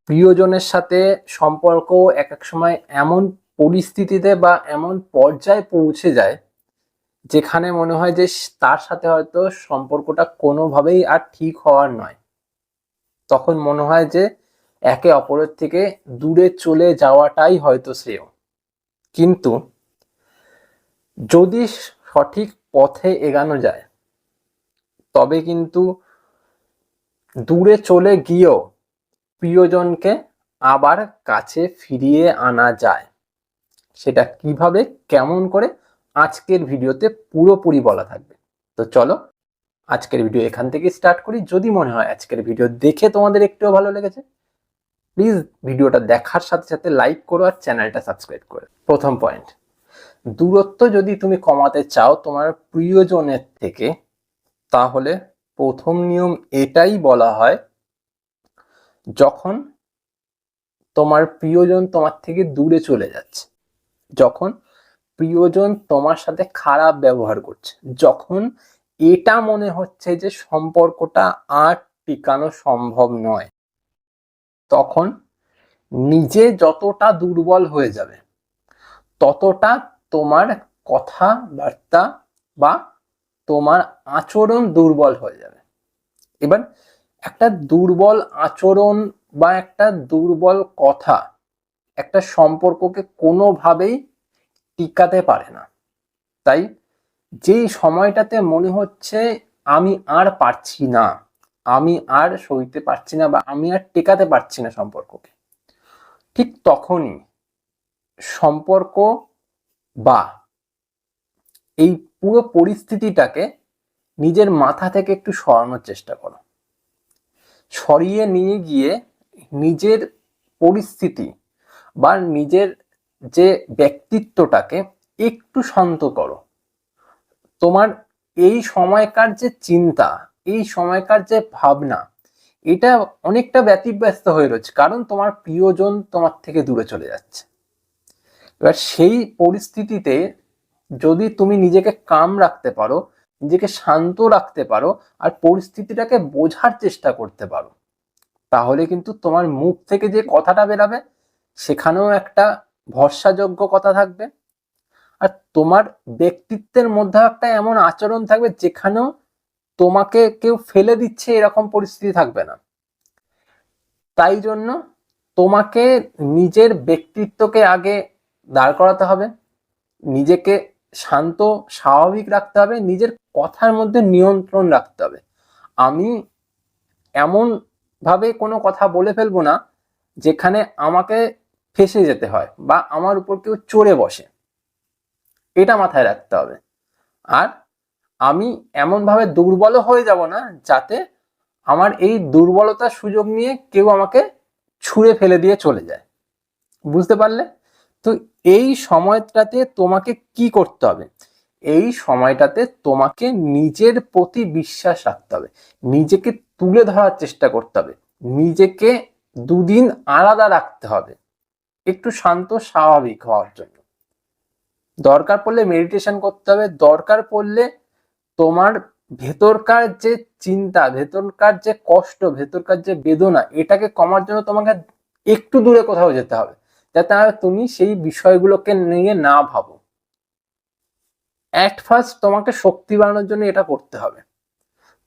প্রিয়জনের সাথে সম্পর্ক এক এক সময় এমন পরিস্থিতিতে বা এমন পর্যায়ে পৌঁছে যায় যেখানে মনে হয় যে তার সাথে হয়তো সম্পর্কটা কোনোভাবেই আর ঠিক হওয়ার নয়। তখন মনে হয় যে একে অপরের থেকে দূরে চলে যাওয়াটাই হয়তো শ্রেয়। কিন্তু যদি সঠিক পথে এগানো যায় তবে কিন্তু দূরে চলে গিয়েও প্রিয়জনকে আবার কাছে ফিরিয়ে আনা যায়। সেটা কিভাবে, কেমন করে, আজকের ভিডিওতে পুরোপুরি বলা থাকবে। তো চলো আজকের ভিডিও এখান থেকে স্টার্ট করি। যদি মনে হয় আজকের ভিডিও দেখে তোমাদের একটুও ভালো লেগেছে, প্লিজ ভিডিওটা দেখার সাথে সাথে লাইক করো আর চ্যানেলটা সাবস্ক্রাইব করো। প্রথম পয়েন্ট, দূরত্ব যদি তুমি কমাতে চাও তোমার প্রিয়জনের থেকে, তাহলে প্রথম নিয়ম এটাই বলা হয়, যখন তোমার প্রিয়জন তোমার থেকে দূরে চলে যাচ্ছে, যখন প্রিয়জন তোমার সাথে খারাপ ব্যবহার করছে, যখন এটা মনে হচ্ছে যে সম্পর্কটা আর টিকানো সম্ভব নয়, তখন নিজে যতটা দুর্বল হয়ে যাবে ততটা তোমার কথাবার্তা বা তোমার আচরণ দুর্বল হয়ে যাবে। এবার একটা দুর্বল আচরণ বা একটা দুর্বল কথা একটা সম্পর্ককে কোনোভাবেই টিকাতে পারে না। তাই যেই সময়টাতে মনে হচ্ছে আমি আর পারছি না, আমি আর সইতে পারছি না বা আমি আর টেকাতে পারছি না সম্পর্ককে, ঠিক তখনই সম্পর্ক বা এই পুরো পরিস্থিতিটাকে নিজের মাথা থেকে একটু সরানোর চেষ্টা করো। সরিয়ে নিয়ে গিয়ে নিজের পরিস্থিতি বা নিজের যে ব্যক্তিত্বটাকে একটু শান্ত করো। তোমার এই সময়কার যে চিন্তা, এই সময়কার যে ভাবনা, এটা অনেকটা ব্যতিব্যস্ত হয়ে রয়েছে, কারণ তোমার প্রিয়জন তোমার থেকে দূরে চলে যাচ্ছে। এবার সেই পরিস্থিতিতে যদি তুমি নিজেকে কাম রাখতে পারো, নিজেকে শান্ত রাখতে পারো আর পরিস্থিতিটাকে বোঝার চেষ্টা করতে পারো, তাহলে কিন্তু তোমার মুখ থেকে যে কথাটা বেরাবে সেখানেও একটা ভরসাযোগ্য কথা থাকবে, আর তোমার ব্যক্তিত্বের মধ্যে একটা এমন আচরণ থাকবে যেখানেও তোমাকে কেউ ফেলে দিচ্ছে এরকম পরিস্থিতি থাকবে না। তাই জন্য তোমাকে নিজের ব্যক্তিত্বকে আগে দাঁড় করাতে হবে, নিজেকে শান্ত স্বাভাবিক রাখতে হবে, নিজের কথার মধ্যে নিয়ন্ত্রণ রাখতে হবে। আমি এমন ভাবে কোনো কথা বলে ফেলবো না যেখানে আমাকে ফেঁসে যেতে হয় বা আমার উপর কেউ চড়ে বসে, এটা মাথায় রাখতে হবে। আর আমি এমন ভাবে দুর্বল হয়ে যাব না যাতে আমার এই দুর্বলতার সুযোগ নিয়ে কেউ আমাকে ছুঁড়ে ফেলে দিয়ে চলে যায়। বুঝতে পারলে? তো এই সময়টাতে তোমাকে কি করতে হবে? এই সময়টাতে তোমাকে নিজের প্রতি বিশ্বাস রাখতে হবে, নিজেকে তুলে ধরার চেষ্টা করতে হবে, নিজেকে দুদিন আলাদা রাখতে হবে একটু শান্ত স্বাভাবিক হওয়ার জন্য। দরকার পড়লে মেডিটেশন করতে হবে, দরকার পড়লে তোমার ভেতরকার যে চিন্তা, ভেতরকার যে কষ্ট, ভেতরকার যে বেদনা, এটাকে কমার জন্য তোমাকে একটু দূরে কোথাও যেতে হবে, যাতে তুমি সেই বিষয়গুলোকে নিয়ে না ভাবো। অ্যাট ফার্স্ট তোমাকে শক্তি বাড়ানোর জন্য এটা করতে হবে।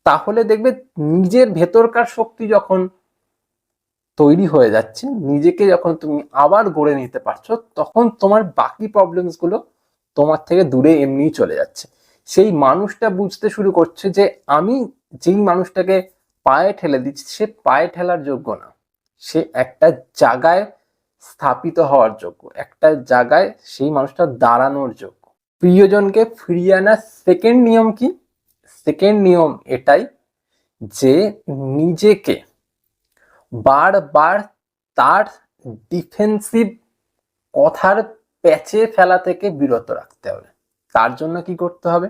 তাহলে দেখবে নিজের ভেতরকার শক্তি যখন তৈরি হয়ে যাচ্ছে, নিজেকে যখন তুমি আবার গড়ে নিতে পারছো, তখন তোমার বাকি প্রবলেমস গুলো তোমার থেকে দূরে এমনি চলে যাচ্ছে। সেই মানুষটা বুঝতে শুরু করছে যে আমি যেই মানুষটাকে পায়ে ঠেলে দিচ্ছি সে পায়ে ঠেলার যোগ্য না, সে একটা জায়গায় স্থাপিত হওয়ার যোগ্য, একটা জায়গায় সেই মানুষটা দাঁড়ানোর যোগ্য। প্রিয়জনকে ফিরিয়ে আনার সেকেন্ড নিয়ম কি? সেকেন্ড নিয়ম এটাই যে নিজেকে বারবার তার ডিফেন্সিভ কথার প্যাচে ফেলা থেকে বিরত রাখতে হবে। তার জন্য কি করতে হবে?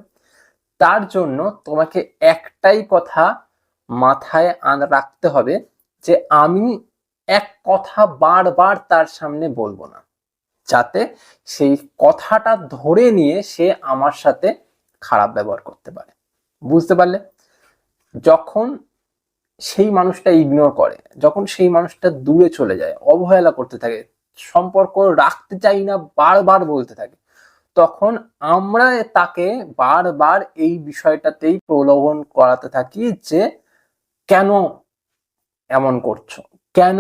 তার জন্য তোমাকে একটাই কথা মাথায় রাখতে হবে যে আমি এক কথা বারবার তার সামনে বলবো না, যাতে সেই কথাটা ধরে নিয়ে সে আমার সাথে খারাপ ব্যবহার করতে পারে। বুঝতে পারলে? যখন সেই মানুষটা ইগনোর করে, যখন সেই মানুষটা দূরে চলে যায়, অবহেলা করতে থাকে, সম্পর্ক রাখতে চাই না বারবার বলতে থাকে, তখন আমরা তাকে বারবার এই বিষয়টাতেই প্রলোভন করাতে থাকি যে কেন এমন করছো, কেন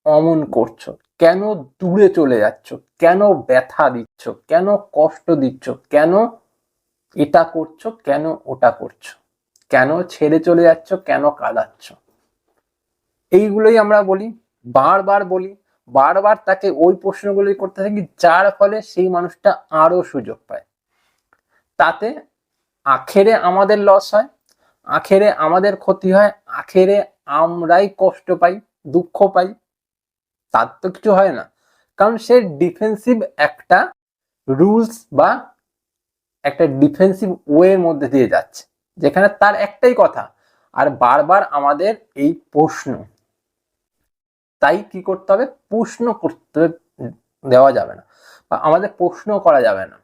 অমন করছো, কেন দূরে চলে যাচ্ছ, কেন ব্যথা দিচ্ছ, কেন কষ্ট দিচ্ছ, কেন এটা করছো, কেন ওটা করছো, কেন ছেড়ে চলে যাচ্ছ, কেন কাঁদাচ্ছ। এইগুলোই আমরা বলি, বারবার বলি, বারবার তাকে ওই প্রশ্নগুলি করতে থাকি, যার ফলে সেই মানুষটা আরো সুযোগ পায়। তাতে আখেরে আমাদের লস হয়, আখেরে আমাদের ক্ষতি হয়, আখেরে আমরাই কষ্ট পাই, দুঃখ পাই। তার তো কিছু হয় না, কারণ সে ডিফেন্সিভ একটা রুলস বা একটা ডিফেন্সিভ ওয়ের মধ্যে দিয়ে যাচ্ছে, যেখানে তার একটাই কথা আর বারবার আমাদের এই প্রশ্ন। তাই কি করতে হবে, প্রশ্ন করতে দেওয়া যাবে না, বা আমাদের প্রশ্ন করা যাবে না,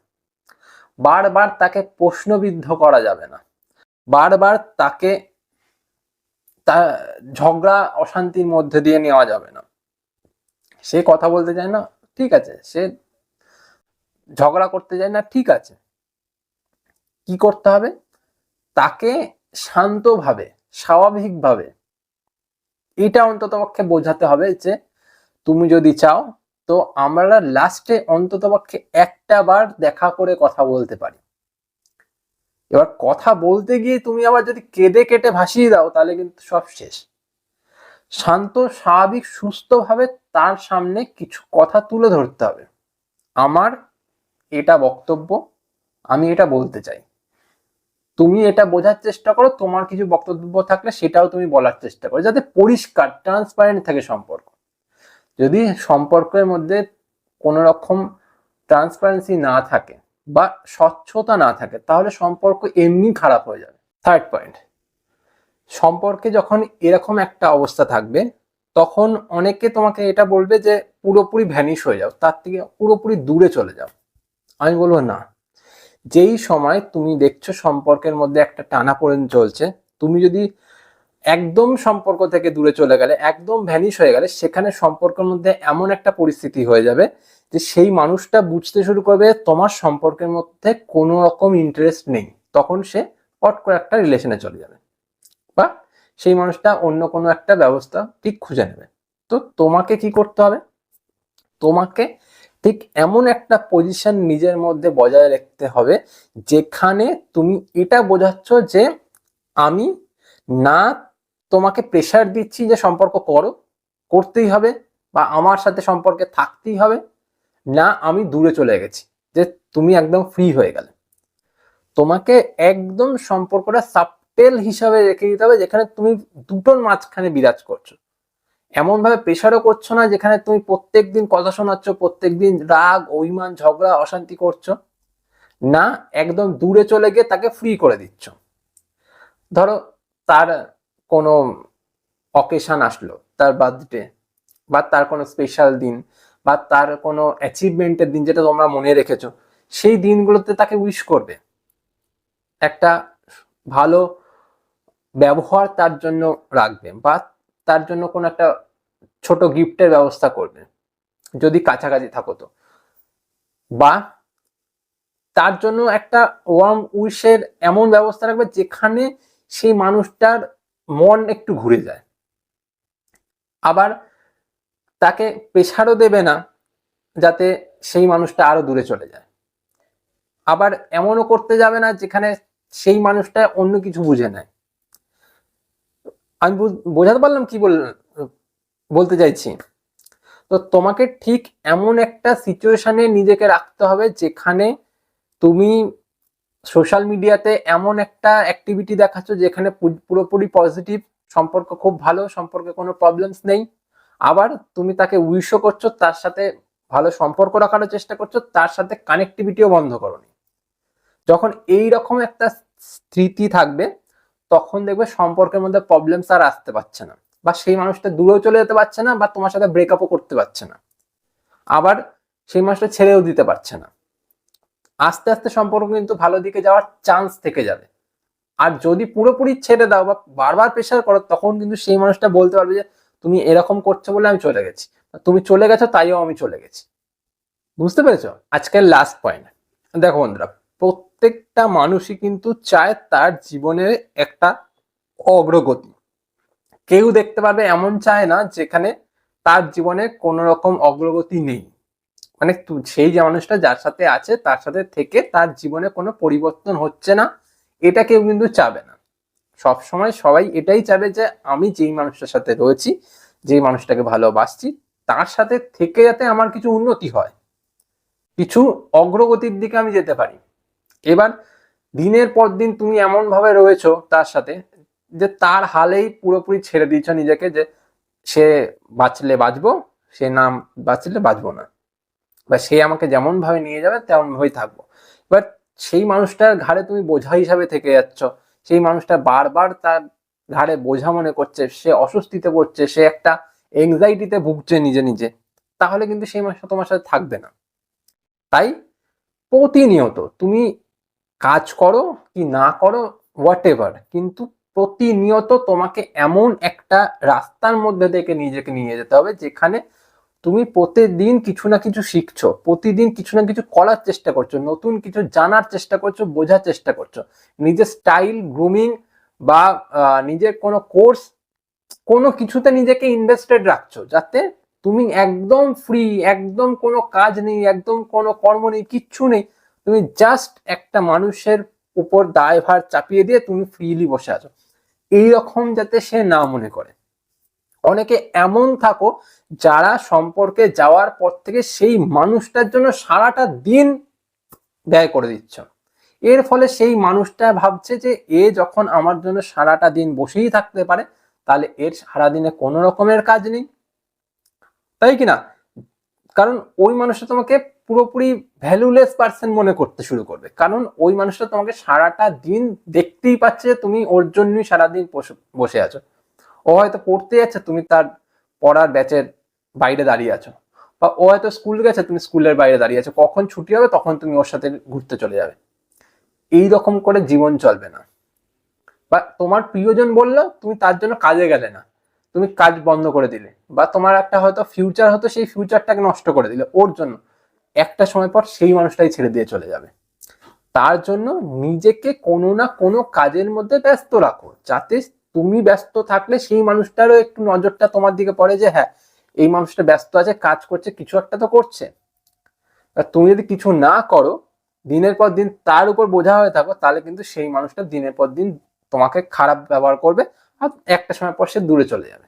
বারবার তাকে প্রশ্নবিদ্ধ করা যাবে না, বারবার তাকে ঝগড়া অশান্তির মধ্যে দিয়ে নেওয়া যাবে না। সে কথা বলতে চায় না, ঠিক আছে, সে ঝগড়া করতে চায় না, ঠিক আছে, কি করতে হবে, তাকে শান্তভাবে স্বাভাবিকভাবে এটা অন্তত পক্ষে বোঝাতে হবে যে তুমি যদি চাও তো আমরা লাস্টে অন্তত পক্ষে একটা বার দেখা করে কথা বলতে পারি। এবার কথা বলতে গিয়ে তুমি আবার যদি কেঁদে কেটে ভাসিয়ে দাও তাহলে কিন্তু সব শেষ। শান্ত স্বাভাবিক সুস্থভাবে তার সামনে কিছু কথা তুলে ধরতে হবে, আমার এটা বক্তব্য, আমি এটা বলতে চাই, তুমি এটা বোঝার চেষ্টা করো, তোমার কিছু বক্তব্য থাকলে সেটাও তুমি বলার চেষ্টা করো, যাতে পরিষ্কার ট্রান্সপারেন্ট থাকে সম্পর্ক। যদি সম্পর্কের মধ্যে কোনো রকম ট্রান্সপারেন্সি না থাকে বা স্বচ্ছতা না থাকে তাহলে সম্পর্ক এমনি খারাপ হয়ে যাবে। থার্ড পয়েন্ট, সম্পর্কে যখন এরকম একটা অবস্থা থাকবে তখন অনেকে তোমাকে এটা বলবে যে পুরোপুরি ভ্যানিশ হয়ে যাও, তার থেকে পুরোপুরি দূরে চলে যাও। আমি বলবো না, যেই সময় তুমি দেখছো সম্পর্কের মধ্যে একটা টানাপোড়েন চলছে, তুমি যদি একদম সম্পর্ক থেকে দূরে চলে গেলে, একদম ভ্যানিশ হয়ে গেলে, সেখানে সম্পর্কের মধ্যে এমন একটা পরিস্থিতি হয়ে যাবে যে সেই মানুষটা বুঝতে শুরু করবে তোমার সম্পর্কের মধ্যে কোনো রকম ইন্টারেস্ট নেই, তখন সে পট করে একটা রিলেশনে চলে যাবে বা সেই মানুষটা অন্য কোনো একটা ব্যবস্থা ঠিক খুঁজে নেবে। তো তোমাকে কি করতে হবে, তোমাকে ঠিক এমন একটা পজিশন নিজের মধ্যে বজায় রাখতে হবে যেখানে তুমি এটা বোঝাচ্ছ যে আমি না তোমাকে প্রেশার দিচ্ছি যে সম্পর্ক করো, করতেই হবে বা আমার সাথে সম্পর্কে থাকতেই হবে, না আমি দূরে চলে গেছি যে তুমি একদম ফ্রি হয়ে গেলে। তোমাকে একদম সম্পর্কটা সাবটেল হিসাবে রেখে দিতে হবে যেখানে তুমি দুটোর মাঝখানে বিরাজ করছো, এমন ভাবে প্রেশারও করছো না যেখানে তুমি প্রত্যেকদিন কথা শোনাচ্ছ, প্রত্যেকদিন রাগ অভিমান ঝগড়া অশান্তি করছো, না একদম দূরে চলে গিয়ে তাকে ফ্রি করে দিচ্ছ। ধরো তার কোনো অকেশন আসলো, তার বার্থডে বা তার কোনো স্পেশাল দিন বা তার কোনো অ্যাচিভমেন্টের দিন যেটা তোমরা মনে রেখেছো, সেই দিনগুলোতে তাকে উইশ করবে, একটা ভালো ব্যবহার তার জন্য রাখবে বা তার জন্য কোনো একটা ছোট গিফটের ব্যবস্থা করবে যদি কাছাকাছি থাকো তো, বা তার জন্য একটা ওয়ার্ম উইশের এমন ব্যবস্থা রাখবে যেখানে সেই মানুষটার মন একটু ঘুরে যায়। আবার তাকে প্রেশারও দেবে না যাতে সেই মানুষটা আরো দূরে চলে যায়, আবার এমনও করতে যাবে না যেখানে সেই মানুষটা অন্য কিছু বুঝে নেয়। আমি বোঝাতে পারলাম কি বলতে চাইছি? তো তোমাকে ঠিক এমন একটা সিচুয়েশনে নিজেকে রাখতে হবে যেখানে তুমি সোশ্যাল মিডিয়াতে এমন একটা অ্যাক্টিভিটি দেখাচ্ছ যেখানে পুরোপুরি পজিটিভ, সম্পর্ক খুব ভালো, সম্পর্কে কোনো প্রবলেমস নেই, আবার তুমি তাকে উইশও করছো, তার সাথে ভালো সম্পর্ক রাখার চেষ্টা করছো, তার সাথে কানেক্টিভিটিও বন্ধ করোনি। যখন এই রকম একটা স্মৃতি থাকবে তখন দেখবে সম্পর্কের মধ্যে প্রবলেমস আর আসতে পারছে না, বা সেই মানুষটা দূরেও চলে যেতে পারছে না বা তোমার সাথে ব্রেকআপও করতে পারছে না, আবার সেই মানুষটা ছেড়েও দিতে পারছে না। আস্তে আস্তে সম্পর্ক কিন্তু ভালো দিকে যাওয়ার চান্স থেকে যাবে। আর যদি পুরোপুরি ছেড়ে দাও বা বারবার প্রেশার করো, তখন কিন্তু সেই মানুষটা বলতে পারবে যে তুমি এরকম করছো বলে আমি চলে গেছি, তুমি চলে গেছো তাইও আমি চলে গেছি। বুঝতে পেরেছো? আজকের লাস্ট পয়েন্ট, দেখো বন্ধুরা, প্রত্যেকটা মানুষই কিন্তু চায় তার জীবনের একটা অগ্রগতি। কেউ দেখতে পাবে এমন চায় না যেখানে তার জীবনে কোনো রকম অগ্রগতি নেই, মানে সেই যে মানুষটা যার সাথে আছে তার সাথে থেকে তার জীবনে কোনো পরিবর্তন হচ্ছে না, এটা কেউ কিন্তু চাবে না। সবসময় সবাই এটাই চাবে যে আমি যেই মানুষটার সাথে রয়েছি, যেই মানুষটাকে ভালোবাসছি, তার সাথে থেকে যাতে আমার কিছু উন্নতি হয়, কিছু অগ্রগতির দিকে আমি যেতে পারি। এবার দিনের পর দিন তুমি এমন ভাবে রয়েছো তার সাথে যে তার হালেই পুরোপুরি ছেড়ে দিচ্ছ নিজেকে, যে সে বাঁচলে বাঁচবো, সে না বাঁচলে বাঁচবো না, বা সে আমাকে যেমন ভাবে নিয়ে যাবে তেমন ভাবেই থাকবো। এবার সেই মানুষটার ঘাড়ে তুমি বোঝা হিসাবে থেকে যাচ্ছ, সেই মানুষটা বারবার তার ঘাড়ে বোঝা মনে করছে, সে অস্বস্তিতে পড়ছে, সে একটা এংজাইটিতে ভুগছে নিজে নিজে, তাহলে কিন্তু সেই মানুষটা তোমার সাথে থাকবে না। তাই প্রতিনিয়ত তুমি কাজ করো কি না করো হোয়াট এভার, কিন্তু প্রতিনিয়ত তোমাকে এমন একটা রাস্তার মধ্যে থেকে নিজেকে নিয়ে যেতে হবে যেখানে তুমি প্রতিদিন কিছু না কিছু শিখছো, প্রতিদিন কিছু না কিছু করার চেষ্টা করছো, নতুন কিছু জানার চেষ্টা করছো, বোঝার চেষ্টা করছো, নিজের স্টাইল গ্রুমিং বা নিজের কোনো কোর্স, কোনো কিছুতে নিজেকে ইনভেস্টেড রাখছো, যাতে তুমি একদম ফ্রি, একদম কোনো কাজ নেই, একদম কোনো কর্ম নেই, কিচ্ছু নেই, তুমি জাস্ট একটা মানুষের উপর দায়ভার চাপিয়ে দিয়ে তুমি ফ্রিলি বসে আছো, এইরকম যাতে সে না মনে করে। অনেকে এমন থাকো যারা সম্পর্কে যাওয়ার পর থেকে সেই মানুষটার জন্য সারাটা দিন ব্যয় করে দিচ্ছ, এর ফলে সেই মানুষটা ভাবছে যে এ যখন আমার জন্য সারাটা দিন বসেই থাকতে পারে, তাহলে এর সারাদিনে কোনো রকমের কাজ নেই, তাই কিনা? কারণ ওই মানুষটা তোমাকে পুরোপুরি ভ্যালুলেস পার্সন মনে করতে শুরু করবে, কারণ ওই মানুষটা তোমাকে সারাটা দিন দেখতেই পাচ্ছে যে তুমি ওর জন্যই সারাদিন বসে আছো। ও হয়তো পড়তে যাচ্ছে, তুমি তার পড়ার ব্যাচের বাইরে দাঁড়িয়ে আছো, বা ও হয়তো স্কুল গেছে, তুমি স্কুলের বাইরে দাঁড়িয়ে আছো, কখন ছুটি হবে তখন তুমি ওর সাথে ঘুরতে চলে যাবে। এই রকম করে জীবন চলবে না। বা তোমার প্রিয়জন বললো, তুমি তার জন্য কাজে গেলে না, তুমি কাজ বন্ধ করে দিলে, বা তোমার একটা হয়তো ফিউচার হতো, সেই ফিউচারটাকে নষ্ট করে দিলে ওর জন্য, একটা সময় পর সেই মানুষটাই ছেড়ে দিয়ে চলে যাবে। তার জন্য নিজেকে কোনো না কোনো কাজের মধ্যে ব্যস্ত রাখো, যাতে তুমি ব্যস্ত থাকলে সেই মানুষটারও একটু নজরটা তোমার দিকে পড়ে যে হ্যাঁ, এই মানুষটা ব্যস্ত আছে, কাজ করছে, কিছু একটা তো করছে। আর তুমি যদি কিছু না করো, দিনের পর দিন তার উপর বোঝা হয়ে থাকো, তাহলে কিন্তু সেই মানুষটা দিনের পর দিন তোমাকে খারাপ ব্যবহার করবে, আর একটা সময় পর সে দূরে চলে যাবে।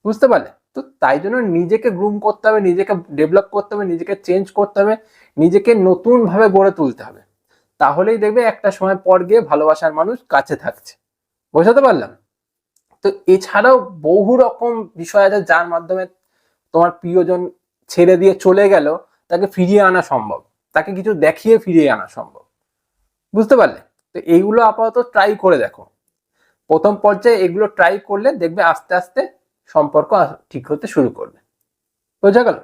বুঝতে পারলে? তো তাই জন্য নিজেকে গ্রুম করতে হবে, নিজেকে ডেভেলপ করতে হবে, নিজেকে চেঞ্জ করতে হবে, নিজেকে নতুন ভাবে গড়ে তুলতে হবে, তাহলেই দেখবে একটা সময় পর গিয়ে ভালোবাসার মানুষ কাছে থাকছে। বোঝাতে পারলাম? তো এছাড়াও বহু রকম বিষয় আছে যার মাধ্যমে তোমার প্রিয়জন ছেড়ে দিয়ে চলে গেল, তাকে ফিরিয়ে আনা সম্ভব, তাকে কিছু দেখিয়ে ফিরিয়ে আনা সম্ভব। বুঝতে পারলে? তো এইগুলো আপাতত ট্রাই করে দেখো। প্রথম পর্যায়ে এগুলো ট্রাই করলে দেখবে আস্তে আস্তে সম্পর্ক ঠিক হতে শুরু করবে। বোঝা গেল?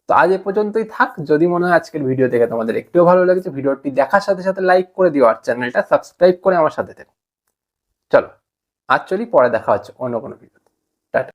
তো আজ এ পর্যন্তই থাক। যদি মনে হয় আজকের ভিডিও দেখে তোমাদের একটুও ভালো লেগেছে, ভিডিওটি দেখার সাথে সাথে লাইক করে দিও, আর চ্যানেলটা সাবস্ক্রাইব করে আমার সাথে থেকো। চলো আজ চলি, পরে দেখা হচ্ছে অন্য কোনো ভিডিও। টাটা।